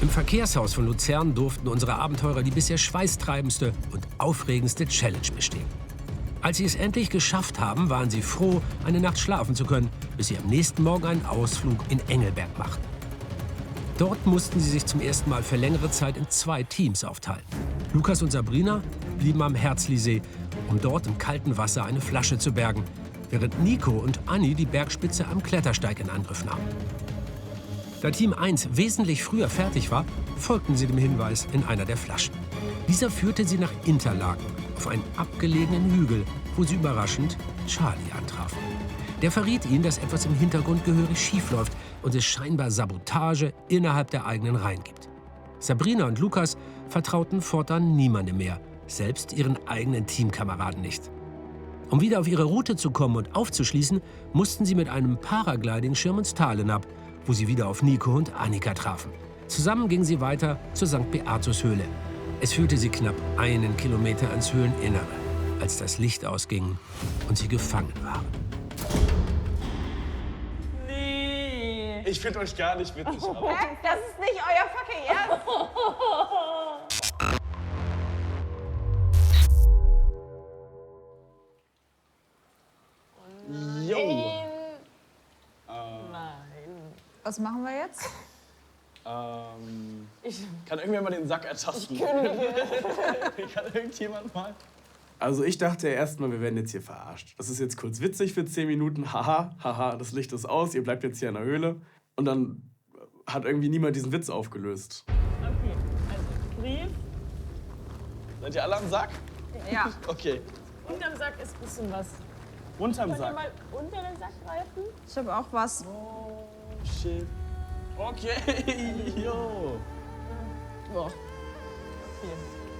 Im Verkehrshaus von Luzern durften unsere Abenteurer die bisher schweißtreibendste und aufregendste Challenge bestehen. Als sie es endlich geschafft haben, waren sie froh, eine Nacht schlafen zu können, bis sie am nächsten Morgen einen Ausflug in Engelberg machten. Dort mussten sie sich zum ersten Mal für längere Zeit in 2 Teams aufteilen. Lukas und Sabrina blieben am Herzlisee, um dort im kalten Wasser eine Flasche zu bergen, während Nico und Anni die Bergspitze am Klettersteig in Angriff nahmen. Da Team 1 wesentlich früher fertig war, folgten sie dem Hinweis in einer der Flaschen. Dieser führte sie nach Interlaken, auf einen abgelegenen Hügel, wo sie überraschend Charlie antrafen. Der verriet ihnen, dass etwas im Hintergrund gehörig schiefläuft und es scheinbar Sabotage innerhalb der eigenen Reihen gibt. Sabrina und Lukas vertrauten fortan niemandem mehr, selbst ihren eigenen Teamkameraden nicht. Um wieder auf ihre Route zu kommen und aufzuschließen, mussten sie mit einem Paragliding-Schirm ins Tal hinab, wo sie wieder auf Nico und Annika trafen. Zusammen gingen sie weiter zur St. Beatus-Höhle. Es führte sie knapp 1 Kilometer ans Höhleninnere, als das Licht ausging und sie gefangen waren. Nee. Ich finde euch gar nicht witzig. Das ist nicht euer fucking Ernst. Jo. Nein. Was machen wir jetzt? Kann irgendwer mal den Sack ertasten? Kann irgendjemand mal? Also ich dachte erstmal, wir werden jetzt hier verarscht. Das ist jetzt kurz witzig für 10 Minuten. Haha, haha, das Licht ist aus, ihr bleibt jetzt hier in der Höhle. Und dann hat irgendwie niemand diesen Witz aufgelöst. Okay, also Brief. Seid ihr alle am Sack? Ja. Okay. Unterm Sack ist ein bisschen was. Unterm Könnt ihr Sack. mal unter den Sack greifen? Ich habe auch was. Oh, shit. Okay, jo. Boah. Okay.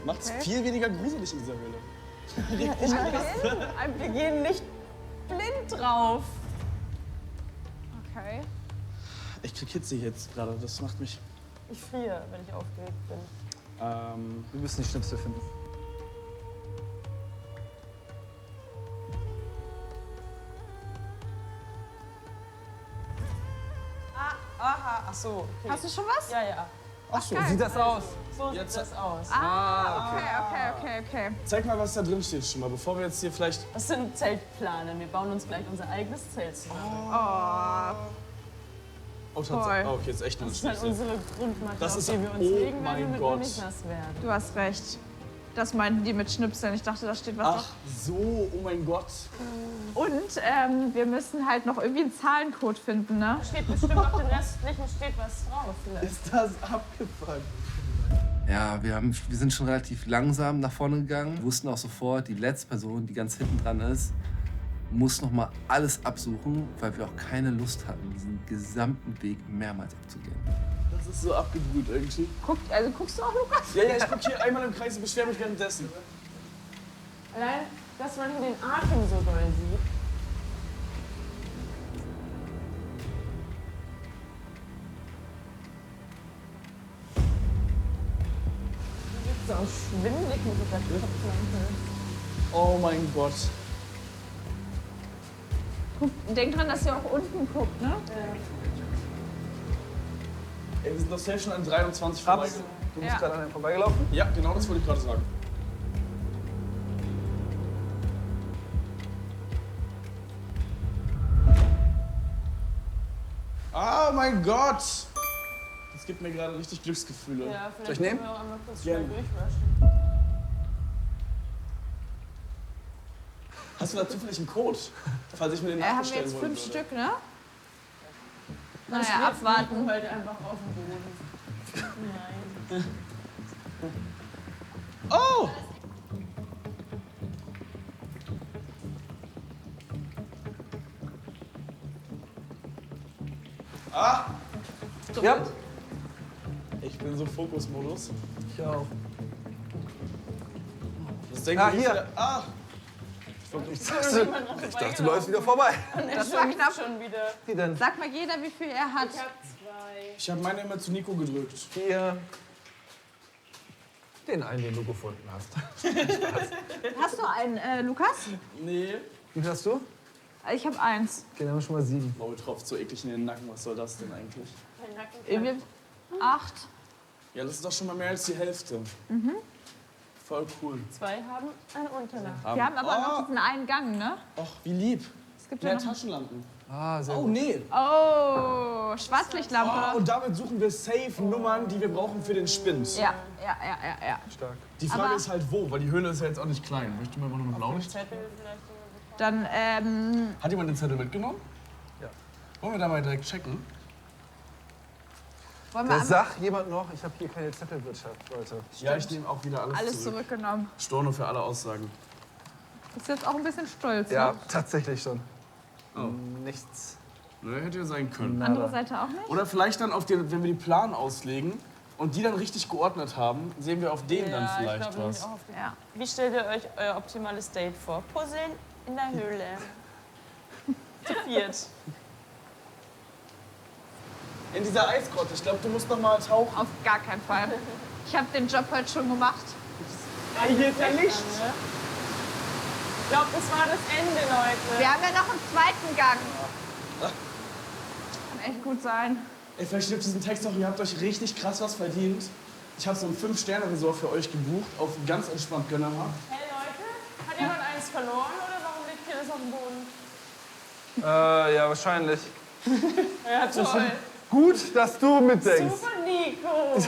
Macht's viel weniger gruselig in dieser Höhle. Wir gehen nicht blind drauf. Okay. Ich krieg Hitze jetzt gerade, das macht mich... Ich friere, wenn ich aufgeregt bin. Wir müssen die Schnipsel finden. Aha, ach so. Okay. Hast du schon was? Ja, ja. Ach so, Sieht das aus? So Jetzt- sieht das aus. Okay. zeig mal, was da drin steht schon mal, bevor wir jetzt hier vielleicht... Das sind Zeltplane. Wir bauen uns gleich unser eigenes Zelt zusammen. Oh, tatsächlich. Oh, okay, jetzt echt nur Das ist halt unsere Grundmatte, Das auf ist- die wir uns oh legen, mein wenn wir Gott. nicht nass werden. Du hast recht. Das meinten die mit Schnipseln. Ich dachte, da steht was Ach so, oh mein Gott. drauf. Und wir müssen halt noch irgendwie einen Zahlencode finden, ne? Steht bestimmt auf den restlichen steht was drauf. Vielleicht. Ist das abgefuckt? Ja, wir sind schon relativ langsam nach vorne gegangen. Wir wussten auch sofort, die letzte Person, die ganz hinten dran ist, muss noch mal alles absuchen, weil wir auch keine Lust hatten, diesen gesamten Weg mehrmals abzugehen. Das ist so abgebrüht irgendwie. Guckst du auch, Lukas? Ja, ich guck hier einmal im Kreis und beschwere mich währenddessen. Allein, dass man den Atem so doll sieht. So schwindelig mit dieser Kopflampe. Oh mein Gott. Denk dran, dass ihr auch unten guckt, ne? Ey, wir sind doch safe schon an 23 vorbei. Du bist gerade an einem vorbeigelaufen? Ja, genau das wollte ich gerade sagen. Oh mein Gott! Das gibt mir gerade richtig Glücksgefühle. Ja, Soll ich vielleicht nehmen? können wir auch einmal kurz Gerne. schnell durchwaschen. Hast du da zufällig einen Code? Falls ich mir den Haben wir nachbestellen jetzt wollen 5 würde. Stück, ne? Dann Naja, schläft abwarten. Nico halt einfach auf dem Boden. Nein. Oh! Ah! Ja. Ich bin so Fokusmodus. Ich auch. Das denken Ah, wir hier. wieder- Ah! Ich dachte, du läufst wieder vorbei. Das war knapp. Schon wieder. Wie denn? Sag mal jeder, wie viel er hat. Ich hab 2. Ich habe meine immer zu Nico gedrückt. Hier. Den einen, den du gefunden hast. Hast du einen, Lukas? Nee. Wie viel hast du? Ich habe 1. Okay, dann haben wir schon mal 7. Maul tropft so eklig in den Nacken. Was soll das denn eigentlich? Kein Nacken. Irgendwie 8. Ja, das ist doch schon mal mehr als die Hälfte. Voll cool. 2 haben eine Unterlagen. Wir haben aber noch diesen einen Gang, ne? Och, wie lieb. Es gibt Mehr ja noch... Taschenlampen. Ah, sehr Oh, gut. nee. Oh, Schwarzlichtlampe. Und damit suchen wir safe Nummern, die wir brauchen für den Spind. Ja. Stark. Die Frage Aber- ist halt wo, weil die Höhle ist ja jetzt auch nicht klein. Möchte man mal noch ein Blaulicht? Zettel vielleicht. Dann, Hat jemand den Zettel mitgenommen? Ja. Wollen wir da mal direkt checken? wollen wir Da einmal sagt jemand noch, ich habe hier keine Zettelwirtschaft, Leute. Ja, ich nehme auch wieder alles zurück. zurückgenommen. Storno für alle Aussagen. Ist jetzt auch ein bisschen stolz, Ja, ne? tatsächlich schon. Oh. Nichts. Ne, hätte ja sein können. Andere Seite auch nicht? Oder vielleicht dann, wenn wir die Plan auslegen und die dann richtig geordnet haben, sehen wir auf denen dann vielleicht was. Auch auf Ja. Wie stellt ihr euch euer optimales Date vor? Puzzeln in der Höhle. Zu viert. In dieser Eisgrotte. Ich glaube, du musst noch mal tauchen. Auf gar keinen Fall. Ich habe den Job heute schon gemacht. Ah, hier ist ja Licht. Ich glaube, das war das Ende, Leute. Wir haben ja noch einen zweiten Gang. Kann echt gut sein. Ey, vielleicht stimmt diesen Text noch, ihr habt euch richtig krass was verdient. Ich habe so ein 5-Sterne-Resort für euch gebucht, auf ganz entspannt Gönnerhaft. Hey Leute, hat jemand eins verloren oder warum liegt hier das auf dem Boden? Ja, wahrscheinlich. Ja, toll. Gut, dass du mitdenkst. Super, Nico.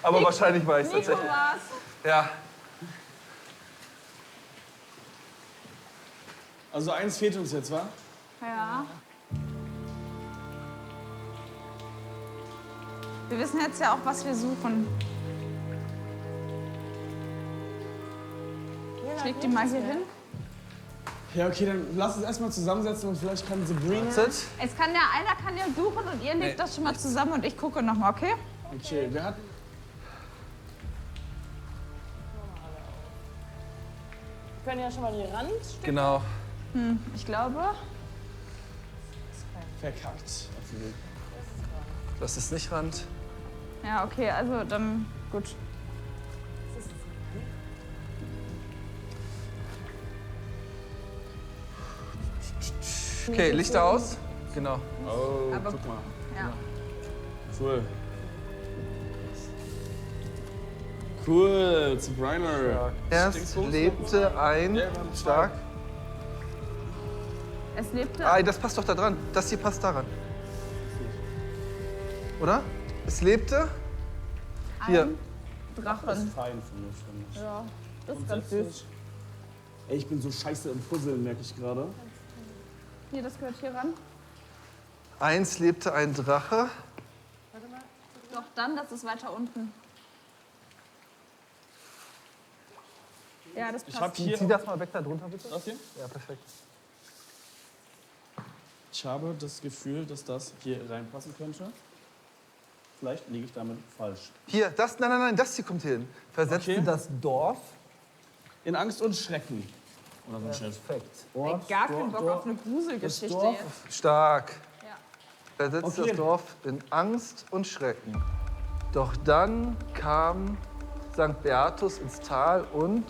Aber wahrscheinlich war ich es Nico tatsächlich. war's. Ja. Also eins fehlt uns jetzt, wa? Ja. Wir wissen jetzt ja auch, was wir suchen. Ich leg die mal hier hin. Ja, okay, dann lass uns erstmal zusammensetzen und vielleicht kann Sabrina... Es kann ja, einer kann ja suchen und ihr legt das schon mal zusammen und ich gucke noch mal, okay? Okay, wer hat... Wir können ja schon mal die Rand. Genau. Ich glaube. Verkackt. Das ist nicht Rand. Ja, okay, also dann gut. Okay, Lichter aus. Genau. Oh, Aber- guck mal. Ja. Cool. Cool, Sabrina. Erst lebte ein. Stark. Es lebte. Ah, das passt doch da dran. Das hier passt daran. Oder? Es lebte. Hier. Drachen. Fein für mich, finde ich. Ja, das ist ganz süß. Ey, ich bin so scheiße im Puzzeln, merke ich gerade. Hier, das gehört hier ran. Eins lebte ein Drache. Doch dann, das ist weiter unten. Ja, das Ich passt. habe hier... Zieh das mal weg da drunter, bitte. Das hier? Ja, perfekt. Ich habe das Gefühl, dass das hier reinpassen könnte. Vielleicht liege ich damit falsch. Hier, das, nein, das hier kommt hier hin. Versetzte Okay. das Dorf. In Angst und Schrecken. Oder so ein Shit. Perfekt. Ey, gar keinen Bock auf eine Gruselgeschichte Dorf- jetzt. Stark. Ja. Versetzte Okay. das Dorf in Angst und Schrecken. Doch dann kam St. Beatus ins Tal und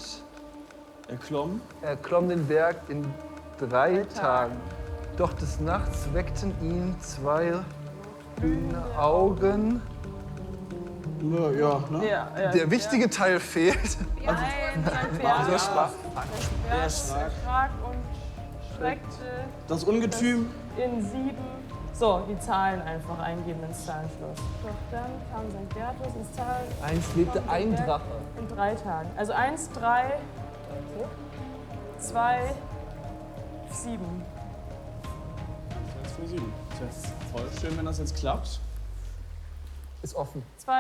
Erklomm. er klomm den Berg in 3 Tagen. Doch des Nachts weckten ihn 2 grüne Augen. Ja, ne? Ja, Der wichtige Teil fehlt. Nein, sein Pferd. Sehr schwach. Er erschrak und schreckte Das Ungetüm. in 7. So, die Zahlen einfach eingeben ins Zahlenschloss. Doch dann kam St. Beatus ins Tal Eins lebte ein Drache. in 3 Tagen. Also 1, 3, 2, 7. 1 für 7. Das ist voll schön, wenn das jetzt klappt. Ist offen. 2,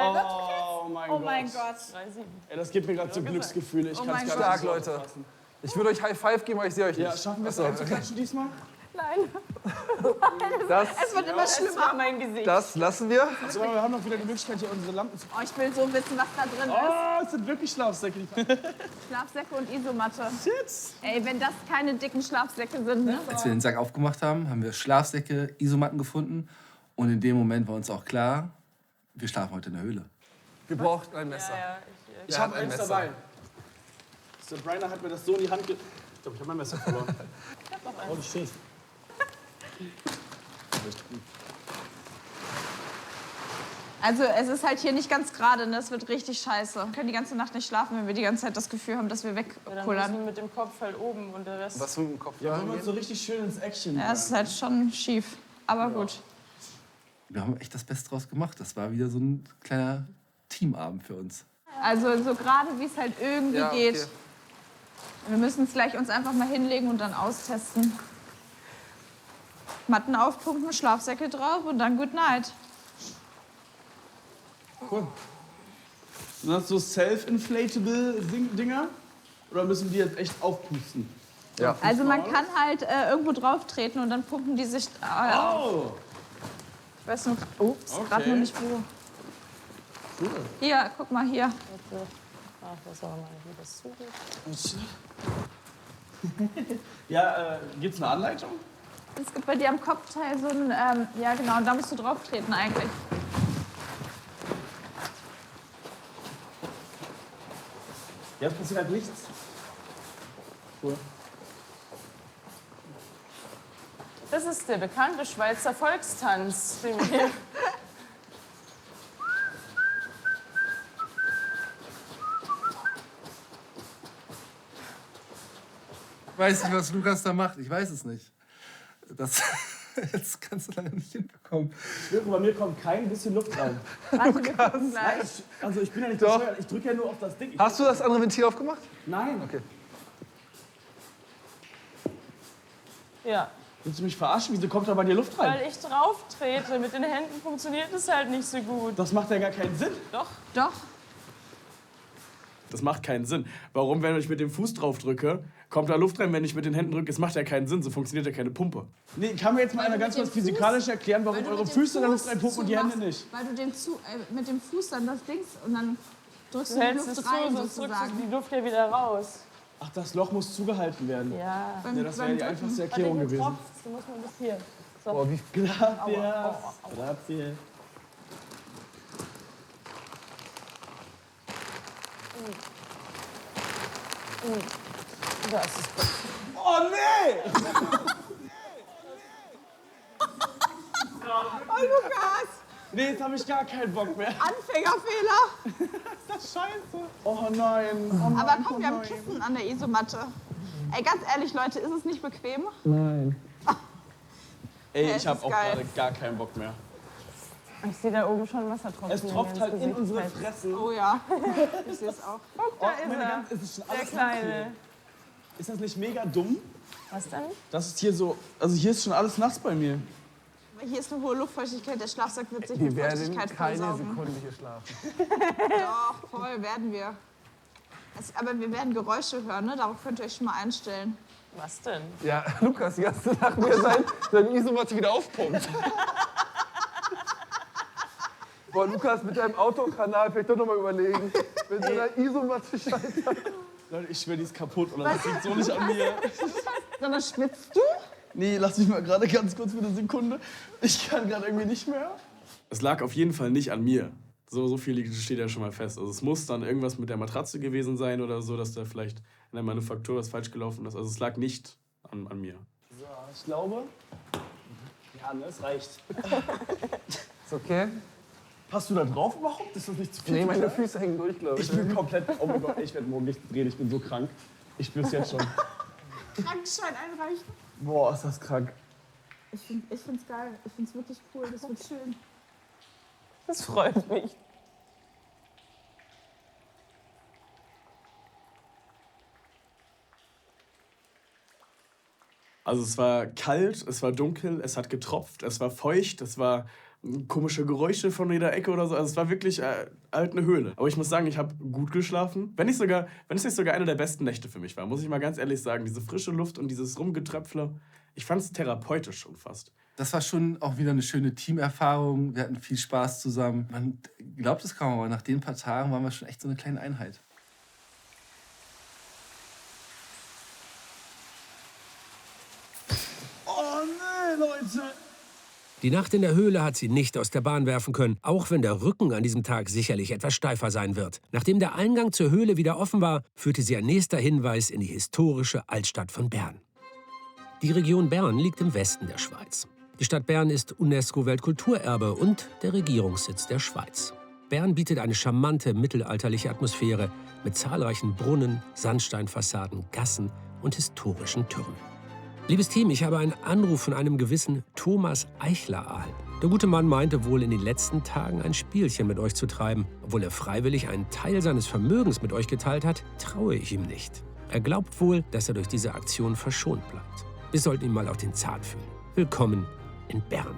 Oh mein Gott. 3, 7. Ey, das gibt mir gerade so Glücksgefühle. Ich kann's mein gar Gott. nicht so Leute. fassen. Ich würde euch High Five geben, aber ich sehe euch nicht. Ja, schaffen wir es einzuklatschen diesmal? Nein, Das, Es wird immer das schlimmer. war mein Gesicht. das lassen wir. So, wir haben noch wieder die Möglichkeit, hier unsere Lampen zu... Oh, ich will so wissen, was da drin ist. Oh, es sind wirklich Schlafsäcke. Schlafsäcke und Isomatte. Jetzt. Ey, wenn das keine dicken Schlafsäcke sind, ne? Als wir den Sack aufgemacht haben, haben wir Schlafsäcke, Isomatten gefunden. Und in dem Moment war uns auch klar, wir schlafen heute in der Höhle. Wir brauchten ein Messer. Ja, Ich habe eins dabei. Sabrina hat mir das so in die Hand ge... Ich glaube, ich habe mein Messer verloren. Oh, das steht. Also es ist halt hier nicht ganz gerade, ne? Es wird richtig scheiße. Wir können die ganze Nacht nicht schlafen, wenn wir die ganze Zeit das Gefühl haben, dass wir Ja, dann müssen wir wegkullern. mit dem Kopf halt oben und der Rest... Was mit dem Kopf Ja, wenn wir uns so richtig schön ins Action Ja, es ist halt schon schief. Aber gut. Wir haben echt das Beste draus gemacht. Das war wieder so ein kleiner Teamabend für uns. Also so gerade, wie es halt irgendwie Ja, okay. geht. Wir müssen es gleich uns einfach mal hinlegen und dann austesten. Matten aufpumpen, Schlafsäcke drauf und dann Good Night. Cool. Sind das so self-inflatable Dinger? Oder müssen die jetzt echt aufpusten? Ja. Also man kann halt irgendwo drauf treten und dann pumpen die sich... Oh! Ich weiß nur, ups, gerade Okay. nur nicht wo. Hier, guck mal hier. Ach, das war mal wie das zugeht. Ja, gibt's eine Anleitung? Es gibt bei dir am Kopfteil so ein... ja genau, und da musst du drauf treten eigentlich. Jetzt passiert halt nichts. Cool. Das ist der bekannte Schweizer Volkstanz. Den wir Ich weiß nicht, was Lukas da macht. Ich weiß es nicht. Das jetzt kannst du lange nicht hinbekommen. Bei mir kommt kein bisschen Luft rein. Warte, wir gucken gleich. Also ich bin ja nicht Doch. bescheuert, ich drücke ja nur auf das Ding. Hast du das andere Ventil aufgemacht? Nein. Okay. ja, Willst du mich verarschen? Wieso kommt da bei dir Luft rein? weil ich drauf trete. Mit den Händen funktioniert es halt nicht so gut. Das macht ja gar keinen Sinn. Doch. Doch. Das macht keinen Sinn. Warum, wenn ich mit dem Fuß drauf drücke, kommt da Luft rein, wenn ich mit den Händen drücke? Es macht ja keinen Sinn, so funktioniert ja keine Pumpe. Nee, kann mir jetzt mal einer ganz kurz physikalisch erklären, warum eure Füße da Luft reinpumpen und die Hände nicht? Weil du mit dem Fuß dann das Dings und dann drückst Du du die hältst es Luft zu, rein sonst drückst du sozusagen. die Luft ja wieder raus. Ach, das Loch muss zugehalten werden. Ja. Ja, das wäre die Drücken. einfachste Warte, Erklärung hier gewesen. tropft's. Du musst mal bis hier. So. Oh, wie Gracias. Gracias. Das ist gut. Oh nee! Oh, Lukas! Nee, jetzt habe ich gar keinen Bock mehr. Anfängerfehler! Das ist scheiße. Oh nein. Oh nein. Aber komm, wir haben Kissen an der Isomatte. Ey, ganz ehrlich, Leute, ist es nicht bequem? Ey, Ja, ich es habe ist auch geil. gerade gar keinen Bock mehr. Ich sehe da oben schon Wassertropfen. Es tropft halt in Gesicht. unsere Fressen. Oh ja, ich sehe es auch. Guck, da ist meine er. Gans- es ist schon Der alles Kleine. Ist das nicht mega dumm? Was denn? Das ist hier so, also hier ist schon alles nass bei mir. Aber hier ist eine hohe Luftfeuchtigkeit, der Schlafsack wird sich Wir mit werden Feuchtigkeit keine vollsaugen. Sekunde hier schlafen. Doch, voll werden wir. Aber wir werden Geräusche hören, ne? Darauf könnt ihr euch schon mal einstellen. Was denn? Ja, Lukas, die ganze Nacht, wie er seine Isomatte wieder aufpumpt. Boah, Lukas, mit deinem Autokanal vielleicht doch noch mal überlegen. Mit so einer Isomatte scheitert. Leute, ich schwöre, die ist kaputt oder das liegt so nicht an mir. Sondern schwitzt du? Nee, lass mich mal gerade ganz kurz für eine Sekunde. Ich kann gerade irgendwie nicht mehr. Es lag auf jeden Fall nicht an mir. So viel steht ja schon mal fest. Also es muss dann irgendwas mit der Matratze gewesen sein oder so, dass da vielleicht in der Manufaktur was falsch gelaufen ist. Also es lag nicht an mir. So, ich glaube... Ja, ne, es reicht. Ist okay? Passt du da drauf überhaupt? Ist das nicht zu viel? Nee, zu meine klein? Füße hängen durch, glaube ich. Ich bin komplett... Oh mein Gott, ich werde morgen nicht drehen. Ich bin so krank. Ich spür's jetzt schon. Krankenschein einreichen. Boah, ist das krank. Ich find's geil. Ich find's wirklich cool. Das wird schön. Das freut mich. Also es war kalt, es war dunkel, es hat getropft, es war feucht, es war komische Geräusche von jeder Ecke oder so. Also es war wirklich halt eine Höhle. Aber ich muss sagen, ich habe gut geschlafen. Wenn es nicht sogar eine der besten Nächte für mich war, muss ich mal ganz ehrlich sagen. Diese frische Luft und dieses Rumgetröpfle, ich fand es therapeutisch schon fast. Das war schon auch wieder eine schöne Teamerfahrung. Wir hatten viel Spaß zusammen. Man glaubt es kaum, aber nach den paar Tagen waren wir schon echt so eine kleine Einheit. Oh nee, Leute! Die Nacht in der Höhle hat sie nicht aus der Bahn werfen können, auch wenn der Rücken an diesem Tag sicherlich etwas steifer sein wird. Nachdem der Eingang zur Höhle wieder offen war, führte sie ein nächster Hinweis in die historische Altstadt von Bern. Die Region Bern liegt im Westen der Schweiz. Die Stadt Bern ist UNESCO-Weltkulturerbe und der Regierungssitz der Schweiz. Bern bietet eine charmante mittelalterliche Atmosphäre mit zahlreichen Brunnen, Sandsteinfassaden, Gassen und historischen Türmen. Liebes Team, ich habe einen Anruf von einem gewissen Thomas Eichler erhalten. Der gute Mann meinte wohl in den letzten Tagen ein Spielchen mit euch zu treiben. Obwohl er freiwillig einen Teil seines Vermögens mit euch geteilt hat, traue ich ihm nicht. Er glaubt wohl, dass er durch diese Aktion verschont bleibt. Wir sollten ihn mal auf den Zahn fühlen. Willkommen in Bern.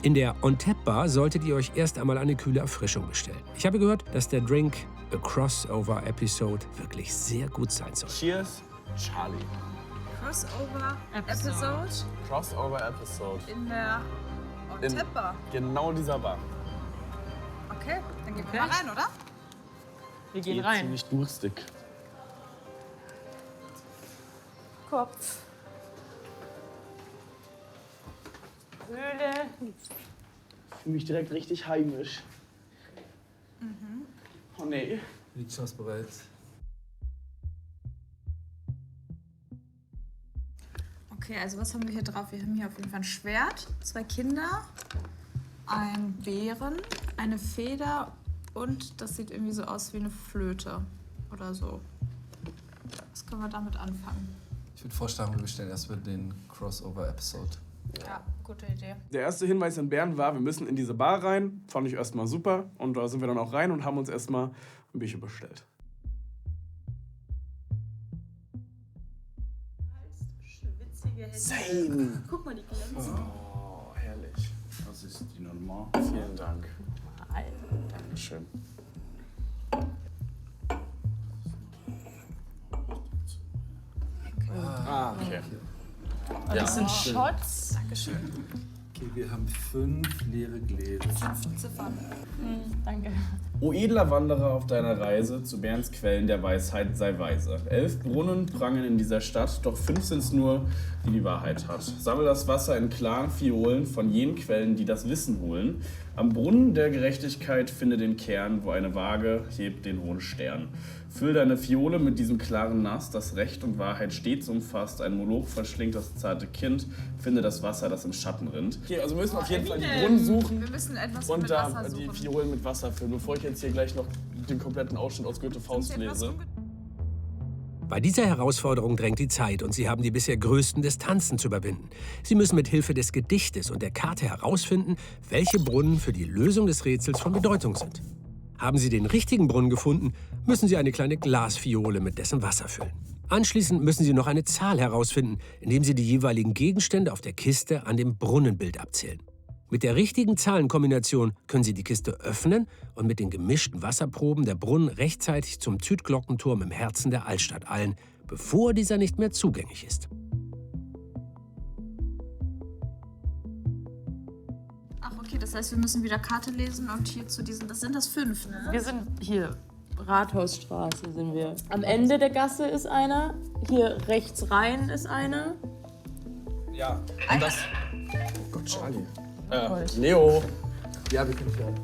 In der On-Tap-Bar solltet ihr euch erst einmal eine kühle Erfrischung bestellen. Ich habe gehört, dass der Drink A Crossover Episode wirklich sehr gut sein soll. Cheers, Charlie. Crossover Episode Crossover Episode. in der On-Tap-Bar. Genau dieser Bar. Okay, dann gehen wir mal rein, oder? Wir gehen rein. Ziemlich durstig. Kopf. Höhle. Ich fühle mich direkt richtig heimisch. Oh nee. Liegt schon was bereit. Okay, also was haben wir hier drauf? Wir haben hier auf jeden Fall ein Schwert, 2 Kinder, einen Bären, eine Feder und das sieht irgendwie so aus wie eine Flöte oder so. Was können wir damit anfangen? Ich würde vorschlagen, wir bestellen erstmal den Crossover-Episode. Ja, gute Idee. Der erste Hinweis in Bern war, wir müssen in diese Bar rein. Fand ich erstmal super. Und da sind wir dann auch rein und haben uns erstmal ein Bierchen bestellt. Same. Guck mal, die glänzen. Oh, herrlich. Das ist die normal. Vielen Dank. Dankeschön. Okay. Das sind Shots. Dankeschön. Okay, wir haben 5 leere Gläser. 5 Ziffern. Danke. O edler Wanderer auf deiner Reise zu Berns Quellen der Weisheit sei weise. 11 Brunnen prangen in dieser Stadt, doch 5 sind's nur, die die Wahrheit hat. Sammel das Wasser in klaren Fiolen von jenen Quellen, die das Wissen holen. Am Brunnen der Gerechtigkeit finde den Kern, wo eine Waage hebt den hohen Stern. Füll deine Fiole mit diesem klaren Nass, das Recht und Wahrheit stets umfasst. Ein Moloch verschlingt das zarte Kind, finde das Wasser, das im Schatten rinnt. Okay, also wir müssen auf jeden Fall die Brunnen suchen Wir müssen etwas und mit da Wasser die suchen. Fiolen mit Wasser füllen, bevor ich jetzt hier gleich noch den kompletten Ausschnitt aus Goethe Faust lese. Bei dieser Herausforderung drängt die Zeit und Sie haben die bisher größten Distanzen zu überwinden. Sie müssen mit Hilfe des Gedichtes und der Karte herausfinden, welche Brunnen für die Lösung des Rätsels von Bedeutung sind. Haben Sie den richtigen Brunnen gefunden, müssen Sie eine kleine Glasfiole mit dessen Wasser füllen. Anschließend müssen Sie noch eine Zahl herausfinden, indem Sie die jeweiligen Gegenstände auf der Kiste an dem Brunnenbild abzählen. Mit der richtigen Zahlenkombination können Sie die Kiste öffnen und mit den gemischten Wasserproben der Brunnen rechtzeitig zum Südglockenturm im Herzen der Altstadt eilen, bevor dieser nicht mehr zugänglich ist. Ach, okay, das heißt, wir müssen wieder Karte lesen und hier zu diesen. Das sind das 5, ne? Wir sind hier. Rathausstraße sind wir. Am Ende der Gasse ist einer. Hier rechts rein ist einer. Ja, und das... Oh Gott, Charlie. Leo. Ja, wir können fahren.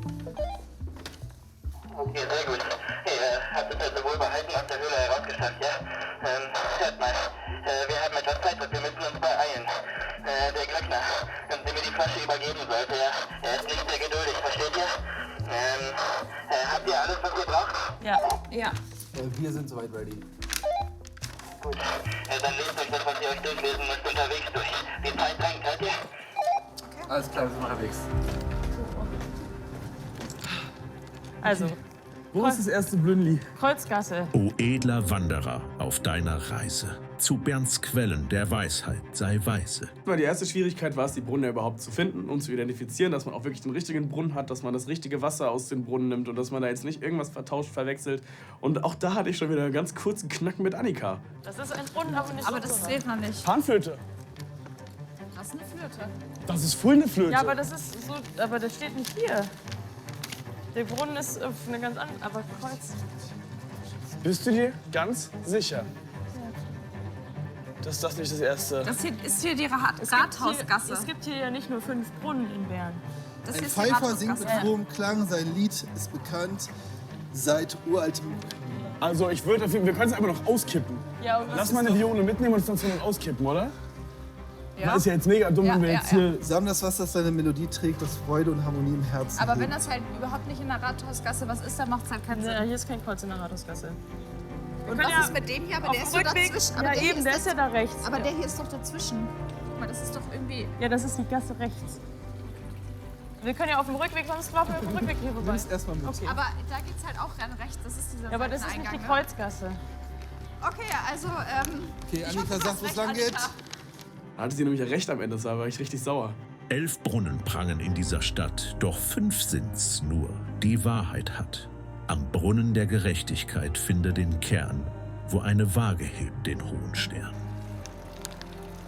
Okay, sehr gut. Ihr habt es also wohl behalten aus der Höhle herausgeschafft, ja? Hört mal, wir haben etwas Zeit, wir müssen uns beeilen. Der Glöckner, dem ihr die Flasche übergeben sollte, ja? Er ist nicht sehr geduldig, versteht ihr? Habt ihr alles, was ihr braucht? Ja. Ja. Wir sind soweit ready. Gut, dann lest euch das, was ihr euch durchlesen müsst, unterwegs durch. Die Zeit drängt, hört ihr? Alles klar, wir sind unterwegs. Also, Wo ist das erste Blünli? Kreuzgasse. O edler Wanderer auf deiner Reise, zu Berns Quellen der Weisheit sei weise. Die erste Schwierigkeit war es, die Brunnen überhaupt zu finden und zu identifizieren, dass man auch wirklich den richtigen Brunnen hat, dass man das richtige Wasser aus den Brunnen nimmt und dass man da jetzt nicht irgendwas vertauscht, verwechselt. Und auch da hatte ich schon wieder einen ganz kurzen Knack mit Annika. Das ist ein Brunnen, aber nicht Aber so das groß. zählt noch nicht. Panflöte. Das ist eine Flöte. Das ist voll eine Flöte. Ja, aber das ist so, aber das steht nicht hier. Der Brunnen ist auf eine ganz andere, aber Kreuz. Bist du dir ganz sicher, dass das nicht das erste... Das hier ist hier die Rathausgasse. Es gibt hier ja nicht nur 5 Brunnen in Bern. Das Ein hier ist die Pfeifer singt mit Rathausgasse. frohem Klang, sein Lied ist bekannt seit uraltem. Also ich würde, wir können es einfach noch auskippen. Ja, und Lass mal eine Viole mitnehmen und es dann zu uns auskippen, oder? Das ist ja jetzt mega dumm, wenn wir jetzt hier... Samen das Wasser, das seine Melodie trägt, das Freude und Harmonie im Herzen Aber wenn lebt. das halt überhaupt nicht in der Rathausgasse was ist, dann macht es halt keinen Sinn. Ja, hier ist kein Kreuz in der Rathausgasse. Und was ist mit dem hier? Aber der ist so dazwischen. Aber Ja, eben, der ist ja da rechts. Aber der hier ist doch dazwischen. Guck mal, das ist doch irgendwie... Ja, das ist die Gasse rechts. Wir können ja auf dem Rückweg, sonst laufen wir auf dem Rückweg hier vorbei. Nimm's erstmal mit. Okay. Aber da geht's halt auch rein rechts. Das ist dieser Ja, aber das ist nicht Seiteneingang, die ne? Kreuzgasse. Okay, also, Okay, ich Annika hoffe, du sagt, hast wo es recht, lang geht. Annika. Da hatte sie nämlich recht am Ende, da war ich richtig sauer. 11 Brunnen prangen in dieser Stadt, doch 5 sind's nur, die Wahrheit hat. Am Brunnen der Gerechtigkeit finde den Kern, wo eine Waage hebt den hohen Stern.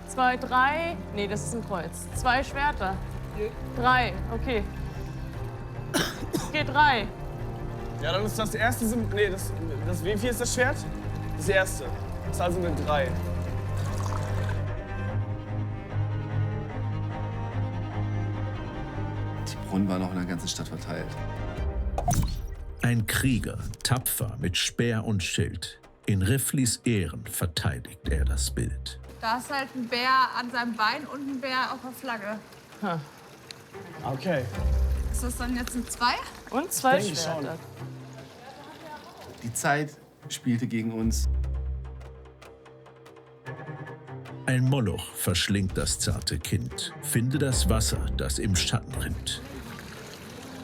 2, 3. Nee, das ist ein Kreuz. 2 Schwerter. 3, okay. Okay, 3. Ja, dann ist das erste... Nee, wie viel ist das Schwert? Das erste. Das ist also eine 3. Die Brunnen waren auch in der ganzen Stadt verteilt. Ein Krieger, tapfer mit Speer und Schild. In Riflis Ehren verteidigt er das Bild. Da ist halt ein Bär an seinem Bein und ein Bär auf der Flagge. Okay. Ist das dann jetzt ein 2? Und 2 denke schon. Schwerter. Die Zeit spielte gegen uns. Ein Moloch verschlingt das zarte Kind. Finde das Wasser, das im Schatten rinnt.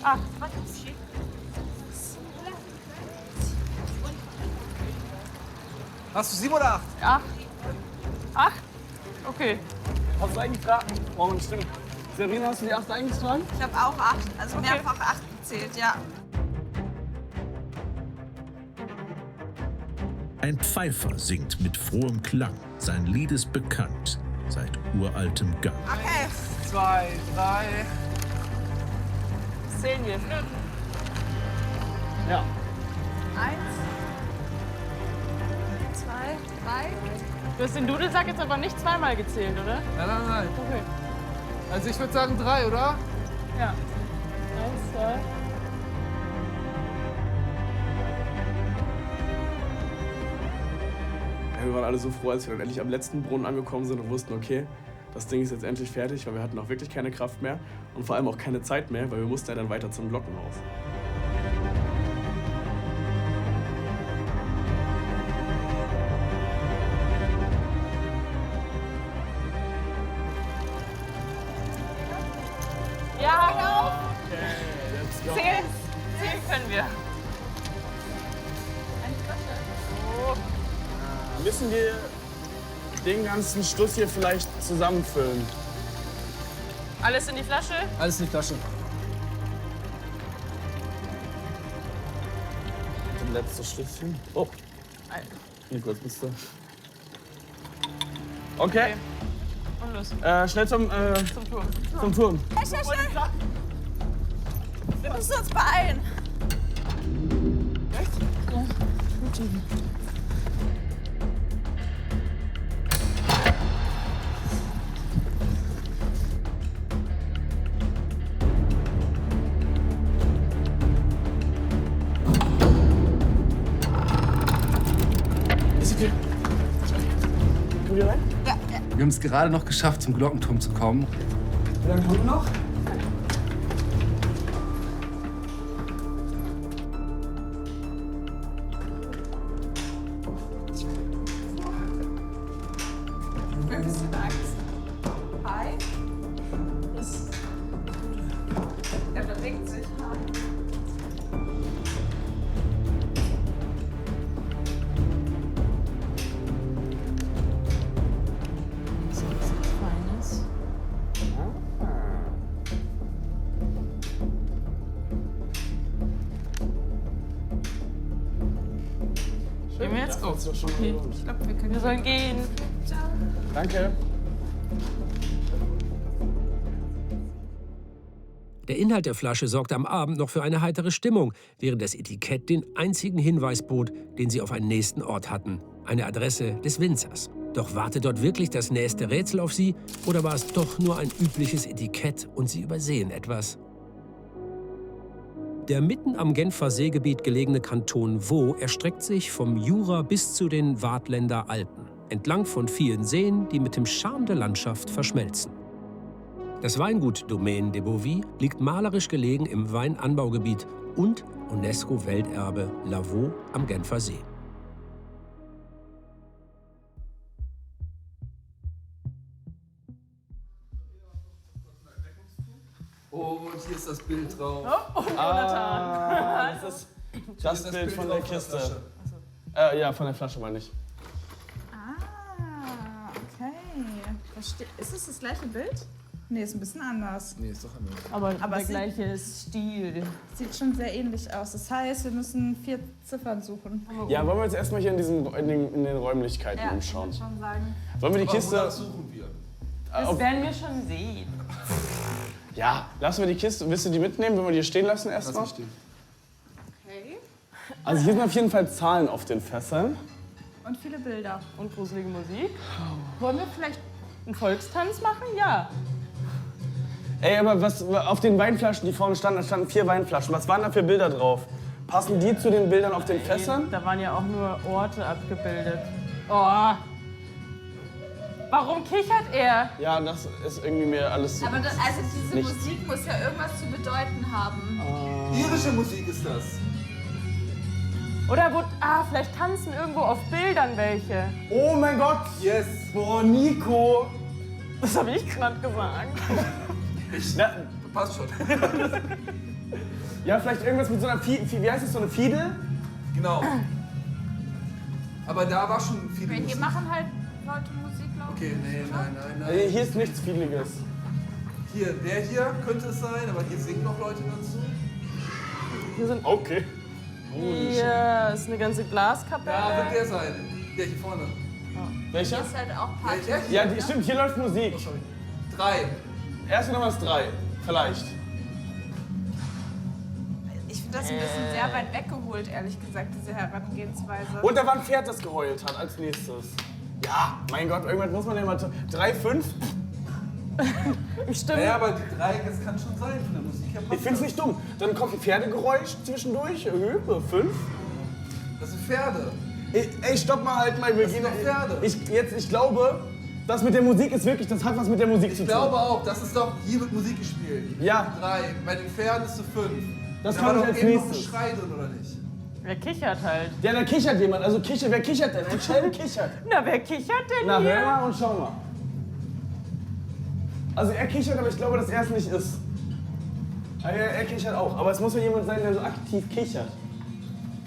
8. Hast du 7 oder 8? 8. 8? Okay. Hast du eingetragen? Oh, stimmt. Serena, hast du die 8 eingetragen? Ich habe auch 8, also mehrfach 8 gezählt, ja. Ein Pfeifer singt mit frohem Klang. Sein Lied ist bekannt seit uraltem Gang. Okay. 2, 3. Das zählen wir. Ja. 1, 2, 3. Du hast den Dudelsack jetzt aber nicht zweimal gezählt, oder? Nein. Okay. Also ich würde sagen 3, oder? Ja. 1, 2. Ja, wir waren alle so froh, als wir dann endlich am letzten Brunnen angekommen sind und wussten, okay, das Ding ist jetzt endlich fertig, weil wir hatten auch wirklich keine Kraft mehr und vor allem auch keine Zeit mehr, weil wir mussten ja dann weiter zum Glockenhaus. Ja, genau. Okay, let's go. Zählen können wir. Müssen wir den ganzen Stuss hier vielleicht zusammenfüllen? Alles in die Flasche? Alles in die Flasche. Das letzte Schlüsschen. Oh, hier kurz bist du. Okay. Und los. Schnell zum Turm. Zum Turm. Schnell. Wir müssen uns beeilen. Echt? Ja. Gut. Ist okay. Komm hier rein? Ja. Wir haben es gerade noch geschafft, zum Glockenturm zu kommen. Wie lange haben wir noch? Hi. Er bewegt sich. Feines. Gehen wir jetzt? Oh, okay. Ich glaube, wir können. Wir sollen gehen. Danke. Der Inhalt der Flasche sorgte am Abend noch für eine heitere Stimmung, während das Etikett den einzigen Hinweis bot, den sie auf einen nächsten Ort hatten. Eine Adresse des Winzers. Doch warte dort wirklich das nächste Rätsel auf sie? Oder war es doch nur ein übliches Etikett und sie übersehen etwas? Der mitten am Genfer Seegebiet gelegene Kanton Vaud erstreckt sich vom Jura bis zu den Waadtländer Alpen. entlang von vielen Seen, die mit dem Charme der Landschaft verschmelzen. Das Weingut Domaine de Bovy liegt malerisch gelegen im Weinanbaugebiet und UNESCO-Welterbe Lavaux am Genfer See. Oh, und hier ist das Bild drauf. Oh, Jonathan. Das ist das Bild von der Kiste. Ja, von der Flasche meine ich. Ah, okay. Ist es das gleiche Bild? Nee, ist ein bisschen anders. Nee, ist doch anders. Aber der es gleiche Stil. sieht schon sehr ähnlich aus. Das heißt, wir müssen 4 Ziffern suchen. Ja, wollen wir jetzt erstmal hier in den Räumlichkeiten umschauen? Ich kann schon sagen. Wollen wir die Kiste... Wonach suchen wir? Das werden wir schon sehen. Ja, lassen wir die Kiste... Willst du die mitnehmen, wenn wir die hier stehen lassen erstmal? Lass mich stehen. Okay. Also hier sind auf jeden Fall Zahlen auf den Fässern. Und viele Bilder. Und gruselige Musik. Wollen wir vielleicht einen Volkstanz machen? Ja. Ey, aber was auf den Weinflaschen, die vorne standen, da standen 4 Weinflaschen. Was waren da für Bilder drauf? Passen die zu den Bildern auf den Fässern? Da waren ja auch nur Orte abgebildet. Oh. Warum kichert er? Ja, das ist irgendwie mir alles... Aber also diese Nichts. Musik muss ja irgendwas zu bedeuten haben. Irische Musik ist das. Oder vielleicht tanzen irgendwo auf Bildern welche. Oh mein Gott! Yes. Boah, Nico! Das habe ich gerade gesagt. Passt schon. Ja, vielleicht irgendwas mit so einer wie heißt das, so eine Fiedel? Genau. Aber da war schon viel Hier Musik. machen halt Leute Musik, glaube ich. Okay, nee, nein. Hier ist nichts Fiedeliges. Hier, der hier könnte es sein, aber hier singen noch Leute dazu. Hier sind... Okay. Hier ist eine ganze Glaskapelle. Da wird der sein. Der hier vorne. Welcher? Das ist halt auch Party. Der hier? Ja, stimmt, hier läuft Musik. Oh, sorry. 3. Erste Nummer ist 3. Vielleicht. Ich finde das ein bisschen sehr weit weggeholt, ehrlich gesagt, diese Herangehensweise. Und da war ein Pferd, das geheult hat als nächstes. Ja, mein Gott, irgendwann muss man ja mal... 3, 5? Stimmt. Ja, aber die 3, das kann schon sein von der Musik her. Ich find's nicht dumm. Dann kommt ein Pferdegeräusch zwischendurch. 5? Das sind Pferde. Ey, stopp mal halt mal. Das sind doch Pferde. Ich glaube, das mit der Musik ist wirklich, das hat was mit der Musik zu tun. Ich glaube auch, das ist doch, hier wird Musik gespielt. Ja. 3. Bei den Pferden ist es 5. Das da kann war ich doch als eben noch ein nächstes. Schrei drin, oder nicht? Wer kichert halt? Ja, da kichert jemand. Also wer kichert denn? Ein Schelm kichert. Na, wer kichert denn Na, hier? hör mal und schau mal. Also er kichert, aber ich glaube, dass er es nicht ist. Er kichert auch. Aber es muss ja jemand sein, der so aktiv kichert.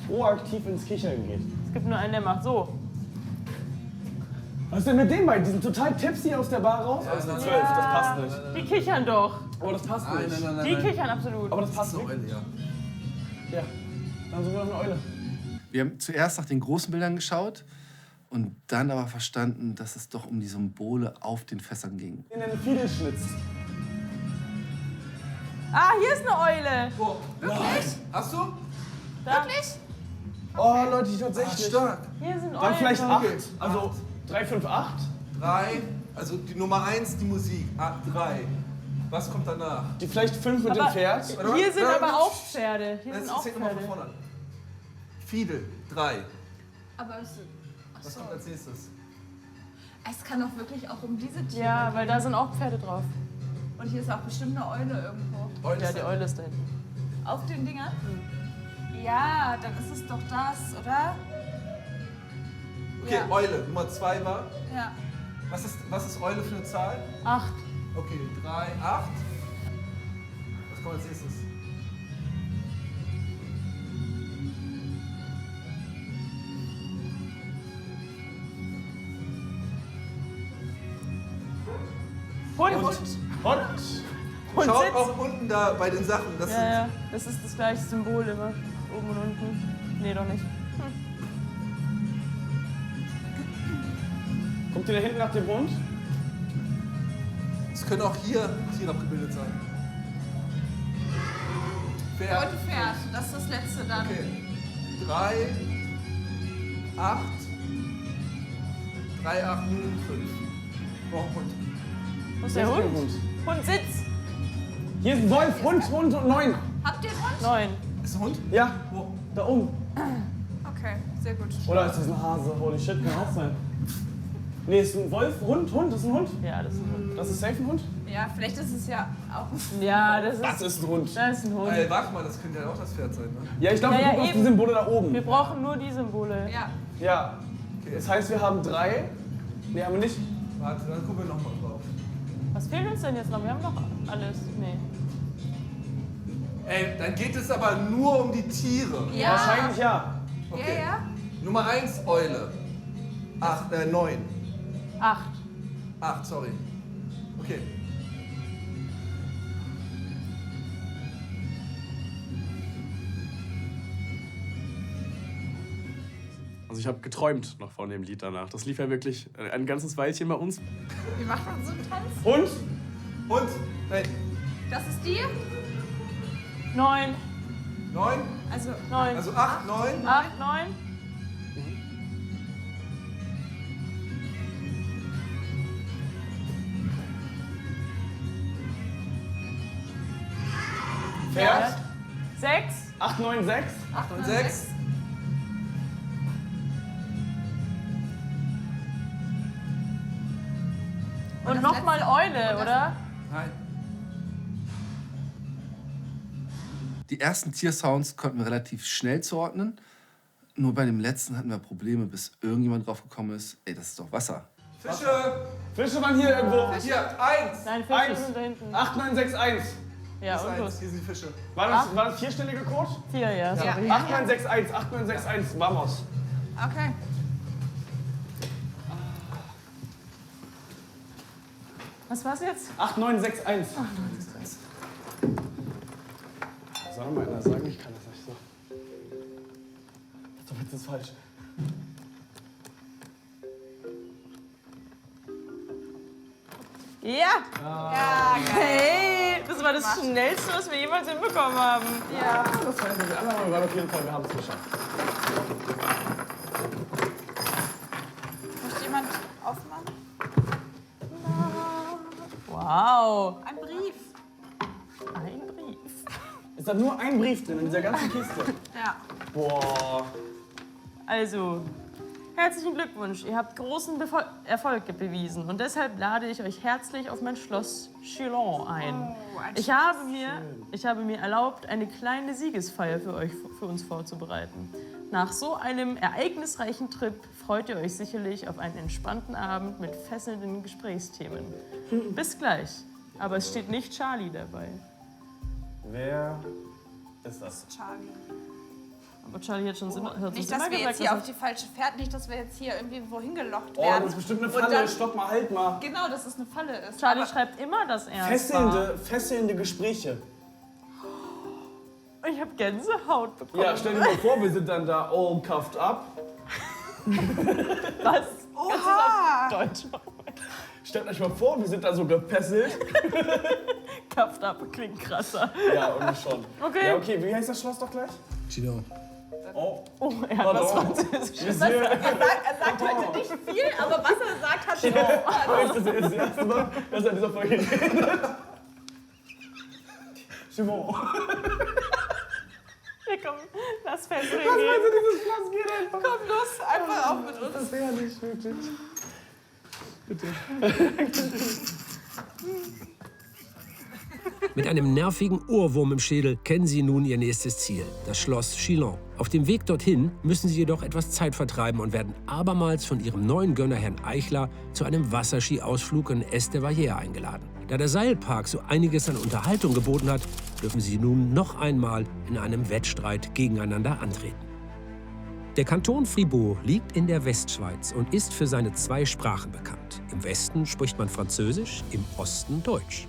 Proaktiv ins Kichern geht. Es gibt nur einen, der macht so. Was ist denn mit dem beiden? Die sind total tipsy aus der Bar raus. Ja, Das sind nein, 12, das passt nicht. Die kichern doch. Aber das passt Nein, nicht. nein. Die kichern absolut. Aber das passt Das ist nicht. eine Eule, ja. Ja, dann sind wir noch eine Eule. Wir haben zuerst nach den großen Bildern geschaut und dann aber verstanden, dass es doch um die Symbole auf den Fässern ging. In den Fiedelschnitz. Ah, hier ist eine Eule. Oh, wirklich? Hast du? Da. Wirklich? Oh, Leute, tatsächlich. Stark. Hier sind Eulen. Dann vielleicht 8. Okay. Also 3, 5, 8. 3, also die Nummer 1, die Musik. 3. Was kommt danach? Die vielleicht 5 mit dem Aber Pferd. hier sind aber auch Pferde. Hier sind Jetzt auch zähl mal von Pferde. vorne an. Fiedel, 3. Aber Was kommt als nächstes? es kann doch wirklich auch um diese Tiere Ja, gehen. weil da sind auch Pferde drauf. Und hier ist auch bestimmt eine Eule irgendwo. Ja, die Eule ist da hinten. Auf den Dingern? Ja, dann ist es doch das, oder? Okay, Ja. Eule, Nummer 2 war. Ja. Was ist Eule für eine Zahl? 8. Okay, 3, 8. Was kommt als nächstes? Hund. Und Hund Schaut sitzt. auch unten da bei den Sachen. Das sind Ja, das ist das gleiche Symbol immer. Oben und unten. Nee, doch nicht. Guckt ihr da hinten nach dem Hund? Es können auch hier Tiere abgebildet sein. Pferd. Und Pferd, das ist das letzte dann. Okay. 3, 8. 3, 8, 0, 5. Brauchen Hund. Wo ist der Wo ist Hund? der Hund? Hund sitzt. Hier ist ein Wolf, Hund und 9. Habt ihr einen Hund? 9. Ist ein Hund? Ja, Wo? da oben. Okay, sehr gut. Oder ist das ein Hase? Holy shit, kann auch sein. Nee, ist ein Wolf, Hund, das ist ein Hund. Ja, das ist ein Hund. Das ist safe ein Hund? Ja, vielleicht ist es ja auch ein Ja, das Das ist ein Hund. Das ist ein Hund. Ey, warte mal, das könnte ja auch das Pferd sein, ne? Ja, ich glaube, Ja, wir ja, gucken auf die eben. Symbole da oben. Wir brauchen nur die Symbole. Ja. Ja. Das heißt, wir haben 3. Nee, haben wir nicht. Warte, dann gucken wir nochmal drauf. Was fehlt uns denn jetzt noch? Wir haben doch alles. Nee. Ey, dann geht es aber nur um die Tiere. Ja. Wahrscheinlich ja. Okay. Ja, ja. Nummer 1, Eule. 9. 8. 8, sorry. Okay. Also ich habe geträumt noch von dem Lied danach. Das lief ja wirklich ein ganzes Weilchen bei uns. Wie macht man so einen Tanz? Und? Nein. Das ist die? 9. 9? Also 9. Also 8, 9? 8, 9. Pferd. 6. 8, 9, 6. 8 und 6. Und das nochmal letzte? Eule, Und oder? Nein. Die ersten Tiersounds konnten wir relativ schnell zuordnen. Nur bei dem letzten hatten wir Probleme, bis irgendjemand drauf gekommen ist, ey, das ist doch Wasser. Fische! Fische waren hier irgendwo. Hier, 1! Nein, Fische 1. sind da hinten. 8, 9, 6, 1. Ja, und los. Hier sind die Fische. War das vierstellige Code? 4, ja, sorry. 8, 9, 6, 1. 8, 9, 6, 1. Vamos. Okay. Was war's jetzt? 8, 9, 6, 1. Soll mal einer sagen, ich kann das nicht so. Das ist jetzt falsch. Ja! Hey, das war das Schnellste, was wir jemals hinbekommen haben. Ja. Das weiß ich. Aber wir waren auf jeden Fall, wir haben es geschafft. Möchte jemand aufmachen? Wow. Ein Brief. Ein Brief. Ist da nur ein Brief drin in dieser ganzen Kiste? Ja. Boah. Also, herzlichen Glückwunsch. Ihr habt großen Erfolg bewiesen und deshalb lade ich euch herzlich auf mein Schloss Chillon ein. Ich habe mir erlaubt, eine kleine Siegesfeier für uns vorzubereiten. Nach so einem ereignisreichen Trip freut ihr euch sicherlich auf einen entspannten Abend mit fesselnden Gesprächsthemen. Bis gleich. Aber es steht nicht Charlie dabei. Wer ist das? Charlie. Aber Charlie hat schon Nicht, immer dass wir gesagt, jetzt hier dass auf die falsche Fährte, nicht, dass wir jetzt hier irgendwie wohin gelockt Oh, werden. das ist bestimmt eine Und Falle. dann- Stopp mal, halt mal. Genau, dass es eine Falle ist. Charlie Aber schreibt immer, dass er es war. Fesselnde Gespräche. Ich habe Gänsehaut bekommen. Ja, stell dir mal vor, wir sind dann da all cuffed up. Was? Oha! Deutsch. Stellt euch mal vor, wir sind da so gefesselt. Kapft ab, klingt krasser. Ja, irgendwie schon. Okay. Ja, okay, wie heißt das Schloss doch gleich? Chillon. Oh, Oh, er hat was Französisches. wir sind Er sagt heute nicht viel, aber was er sagt, hat schon. das ist das erste Mal, dass er in dieser Folge redet. Simon. Hier, komm, lass festlegen. Dieses Schloss geht einfach. Komm los, einfach auf mit uns. Das wäre nicht wirklich. Bitte. Mit einem nervigen Ohrwurm im Schädel kennen Sie nun Ihr nächstes Ziel, das Schloss Chillon. Auf dem Weg dorthin müssen Sie jedoch etwas Zeit vertreiben und werden abermals von Ihrem neuen Gönner Herrn Eichler zu einem Wasserski-Ausflug in Estevalier eingeladen. Da der Seilpark so einiges an Unterhaltung geboten hat, dürfen Sie nun noch einmal in einem Wettstreit gegeneinander antreten. Der Kanton Fribourg liegt in der Westschweiz und ist für seine 2 Sprachen bekannt. Im Westen spricht man Französisch, im Osten Deutsch.